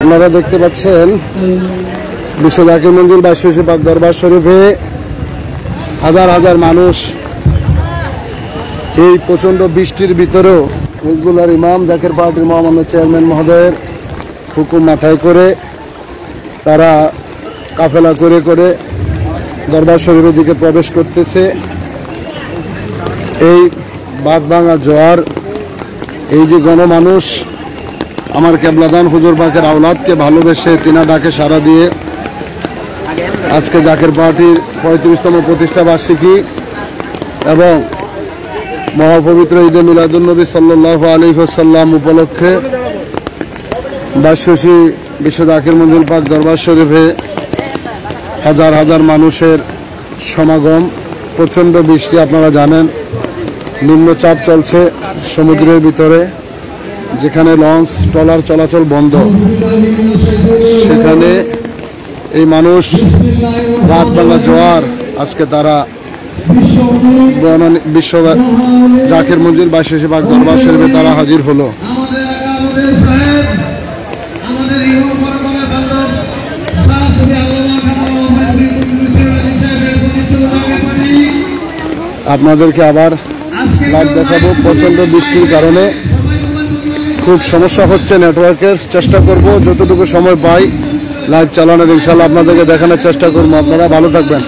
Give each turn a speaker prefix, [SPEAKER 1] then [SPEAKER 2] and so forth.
[SPEAKER 1] আপনারা দেখতে পাচ্ছেন বিশ্ব জাকির মঞ্জিল 2200 পাক দরবার শরীফে হাজার হাজার মানুষ এই প্রচন্ড বৃষ্টির ভিতরেও হিজবুল্লাহর ইমাম জাকির পার্টির মহামান্য চেয়ারম্যান মহোদয়ের হুকুম মাথায় করে তারা কাফেলা করে করে দরবার শরীফের দিকে প্রবেশ করতেছে। এই বাঁধভাঙা জোয়ার, এই যে গণমানুষ আমার কেবলাদান হুজুর পাকের আওলাদকে ভালোবেসে তিনা ডাকে সাড়া দিয়ে আজকে জাকির পার্টির 35তম প্রতিষ্ঠা বার্ষিকী এবং মহাপবিত্র ঈদে মিলাদুন্নবী সাল্লাল্লাহু আলাইহি ওয়াসাল্লাম উপলক্ষে 2200 বিশ্ব জাকির মঞ্জিল পাক দরবার শরীফে হাজার হাজার মানুষের সমাগম। প্রচণ্ড বৃষ্টি, আপনারা জানেন নিম্নচাপ চলছে সমুদ্রের ভিতরে, যেখানে লঞ্চ ট্রলার চলাচল বন্ধ, সেখানে এই মানুষ রাত বাংলা জোয়ার আজকে তারা বিশ্ব জাকির মঞ্জিল 2200 পাক দরবার শরীফে তারা হাজির হলো। আপনাদেরকে আবার লাইভ দেখাবো। প্রচন্ড বৃষ্টির কারণে খুব সমস্যা হচ্ছে নেটওয়ার্কের, চেষ্টা করব যতটুকু সময় পাই লাইভ চালানোর, ইনশাআল্লাহ আপনাদেরকে দেখানোর চেষ্টা করবো। আপনারা ভালো থাকবেন।